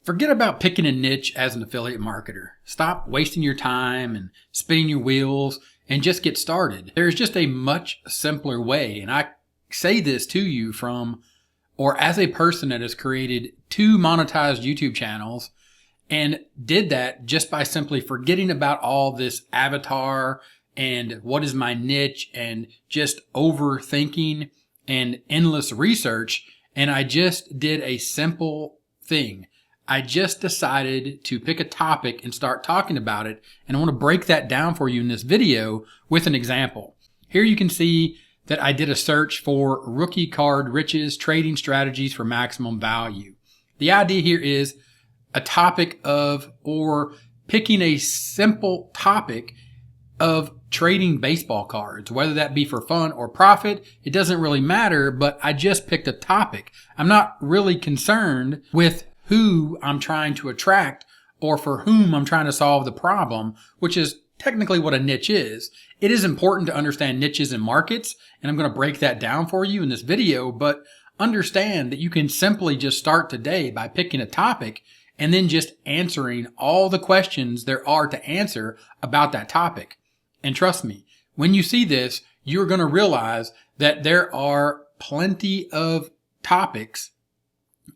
Forget about picking a niche as an affiliate marketer. Stop wasting your time and spinning your wheels and just get started. There's just a much simpler way. And I say this to you as a person that has created 2 monetized YouTube channels and did that just by simply forgetting about all this avatar and what is my niche and just overthinking and endless research. And I just did a simple thing. I just decided to pick a topic and start talking about it. And I want to break that down for you in this video with an example. Here you can see that I did a search for rookie card riches, trading strategies for maximum value. The idea here is a topic or picking a simple topic of trading baseball cards, whether that be for fun or profit. It doesn't really matter, but I just picked a topic. I'm not really concerned with who I'm trying to attract or for whom I'm trying to solve the problem, which is technically what a niche is. It is important to understand niches and markets, and I'm going to break that down for you in this video, but understand that you can simply just start today by picking a topic and then just answering all the questions there are to answer about that topic. And trust me, when you see this, you're going to realize that there are plenty of topics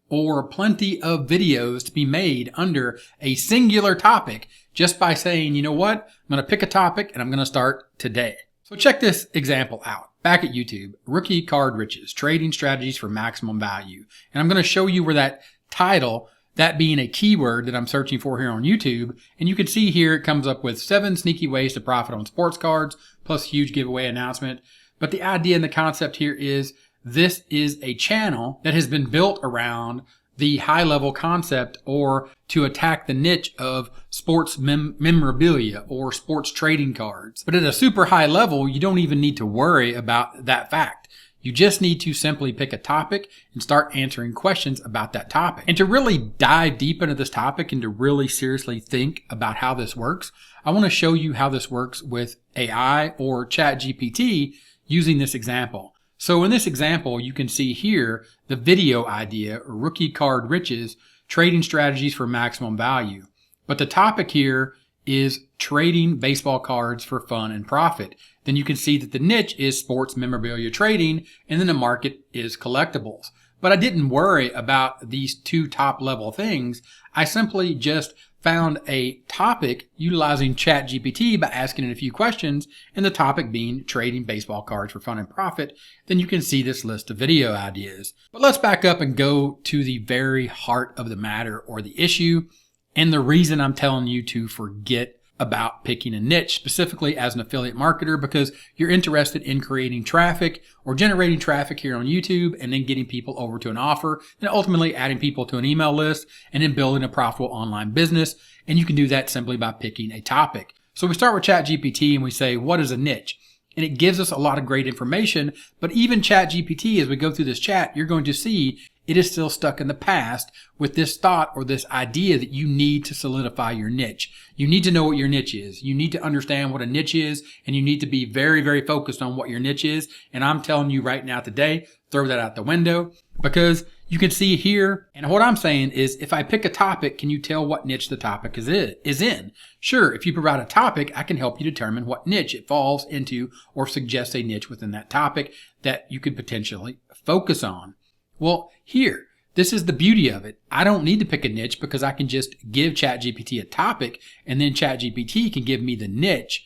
or plenty of videos to be made under a singular topic just by saying, you know what, I'm going to pick a topic and I'm going to start today. So check this example out. Back at YouTube, rookie card riches, trading strategies for maximum value. And I'm going to show you where that title, that being a keyword that I'm searching for here on YouTube. And you can see here it comes up with 7 sneaky ways to profit on sports cards, plus huge giveaway announcement. But the idea and the concept here is this is a channel that has been built around the high-level concept or to attack the niche of sports memorabilia or sports trading cards. But at a super high level, you don't even need to worry about that fact. You just need to simply pick a topic and start answering questions about that topic. And to really dive deep into this topic and to really seriously think about how this works, I want to show you how this works with AI or ChatGPT using this example. So in this example, you can see here the video idea, rookie card riches, trading strategies for maximum value. But the topic here is trading baseball cards for fun and profit. Then you can see that the niche is sports memorabilia trading, and then the market is collectibles. But I didn't worry about these 2 top level things. I simply just found a topic utilizing ChatGPT by asking it a few questions, and the topic being trading baseball cards for fun and profit. Then you can see this list of video ideas. But let's back up and go to the very heart of the matter or the issue, and the reason I'm telling you to forget about picking a niche, specifically as an affiliate marketer, because you're interested in creating traffic or generating traffic here on YouTube and then getting people over to an offer and ultimately adding people to an email list and then building a profitable online business. And you can do that simply by picking a topic. So we start with ChatGPT and we say, what is a niche? And it gives us a lot of great information, but even ChatGPT, as we go through this chat, you're going to see it is still stuck in the past with this thought or this idea that you need to solidify your niche. You need to know what your niche is. You need to understand what a niche is, and you need to be very, very focused on what your niche is. And I'm telling you right now today, throw that out the window, because you can see here, and what I'm saying is if I pick a topic, can you tell what niche the topic is in? Sure, if you provide a topic, I can help you determine what niche it falls into or suggest a niche within that topic that you could potentially focus on. Well, here, this is the beauty of it. I don't need to pick a niche because I can just give ChatGPT a topic and then ChatGPT can give me the niche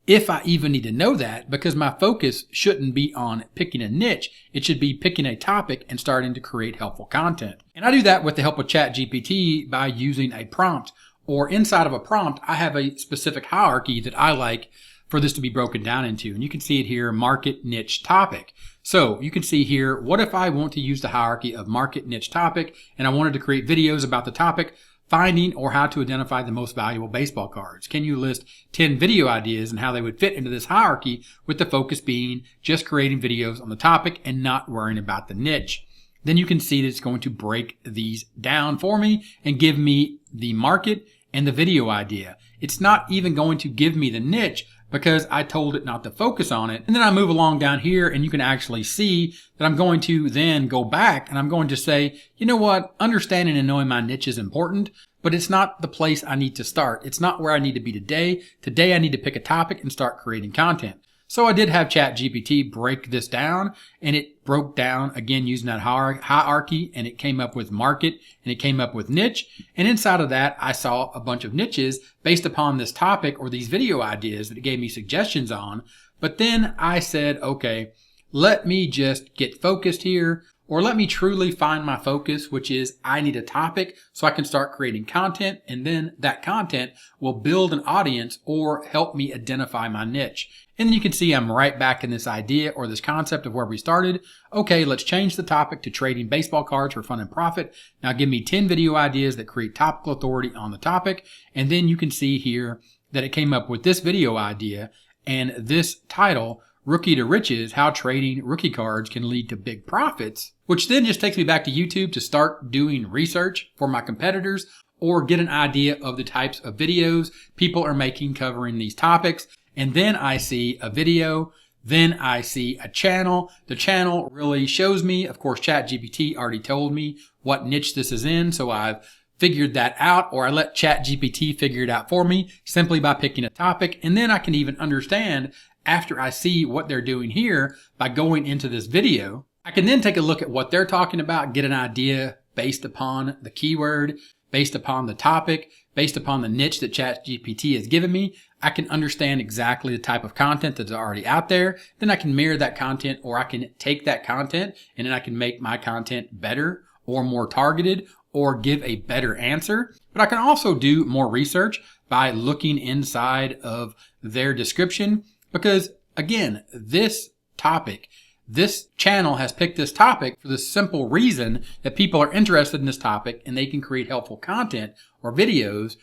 if I even need to know that, because my focus shouldn't be on picking a niche. It should be picking a topic and starting to create helpful content. And I do that with the help of ChatGPT by using a prompt, or inside of a prompt, I have a specific hierarchy that I like for this to be broken down into. And you can see it here, market, niche, topic. So you can see here, what if I want to use the hierarchy of market, niche, topic, and I wanted to create videos about the topic, finding or how to identify the most valuable baseball cards? Can you list 10 video ideas and how they would fit into this hierarchy, with the focus being just creating videos on the topic and not worrying about the niche? Then you can see that it's going to break these down for me and give me the market and the video idea. It's not even going to give me the niche, because I told it not to focus on it. And then I move along down here and you can actually see that I'm going to then go back and I'm going to say, you know what? Understanding and knowing my niche is important, but it's not the place I need to start. It's not where I need to be today. Today I need to pick a topic and start creating content. So I did have ChatGPT break this down, and it broke down again using that hierarchy, and it came up with market and it came up with niche. And inside of that, I saw a bunch of niches based upon this topic or these video ideas that it gave me suggestions on. But then I said, okay, let me just get focused here, or let me truly find my focus, which is I need a topic so I can start creating content, and then that content will build an audience or help me identify my niche. And then you can see I'm right back in this idea or this concept of where we started. Okay, let's change the topic to trading baseball cards for fun and profit. Now give me 10 video ideas that create topical authority on the topic. And then you can see here that it came up with this video idea and this title, Rookie to Riches, How Trading Rookie Cards Can Lead to Big Profits, which then just takes me back to YouTube to start doing research for my competitors or get an idea of the types of videos people are making covering these topics. And then I see a video, then I see a channel. The channel really shows me, of course, ChatGPT already told me what niche this is in, so I've figured that out, or I let ChatGPT figure it out for me simply by picking a topic. And then I can even understand after I see what they're doing here by going into this video. I can then take a look at what they're talking about, get an idea based upon the keyword, based upon the topic, based upon the niche that ChatGPT has given me. I can understand exactly the type of content that's already out there. Then I can mirror that content, or I can take that content and then I can make my content better or more targeted or give a better answer. But I can also do more research by looking inside of their description, because again, this topic, this channel has picked this topic for the simple reason that people are interested in this topic and they can create helpful content or videos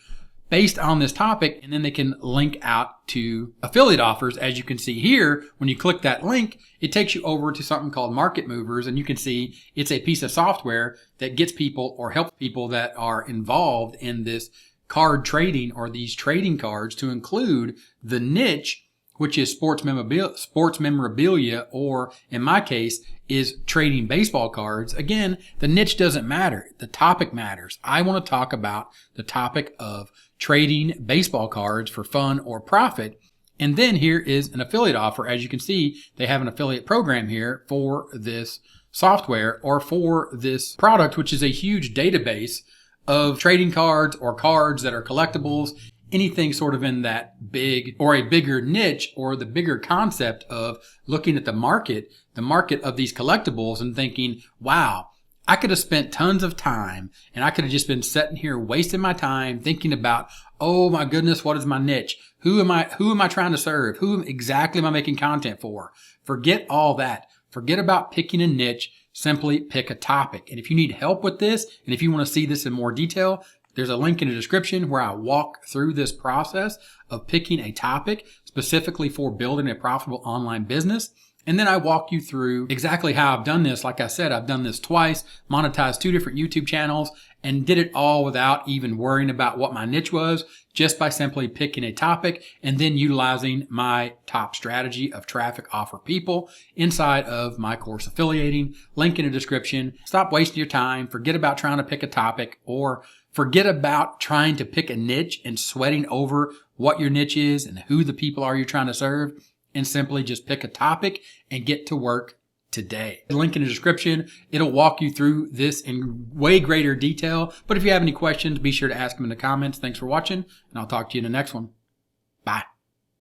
based on this topic, and then they can link out to affiliate offers. As you can see here, when you click that link, it takes you over to something called Market Movers, and you can see it's a piece of software that gets people or helps people that are involved in this card trading or these trading cards to include the niche, which is sports memorabilia, or in my case, is trading baseball cards. Again, the niche doesn't matter. The topic matters. I want to talk about the topic of trading baseball cards for fun or profit. And then here is an affiliate offer. As you can see, they have an affiliate program here for this software or for this product, which is a huge database of trading cards or cards that are collectibles, anything sort of in that big or a bigger niche or the bigger concept of looking at the market of these collectibles and thinking, wow, I could have spent tons of time and I could have just been sitting here wasting my time thinking about, oh my goodness, what is my niche? Who am I trying to serve? Who exactly am I making content for? Forget all that. Forget about picking a niche. Simply pick a topic. And if you need help with this, and if you want to see this in more detail, there's a link in the description where I walk through this process of picking a topic specifically for building a profitable online business. And then I walk you through exactly how I've done this. Like I said, I've done this twice, monetized 2 different YouTube channels, and did it all without even worrying about what my niche was, just by simply picking a topic and then utilizing my top strategy of traffic offer people inside of my course Affiliating. Link in the description. Stop wasting your time. Forget about trying to pick a topic, or forget about trying to pick a niche and sweating over what your niche is and who the people are you're trying to serve, and simply just pick a topic and get to work today. The link in the description. It'll walk you through this in way greater detail. But if you have any questions, be sure to ask them in the comments. Thanks for watching, and I'll talk to you in the next one. Bye.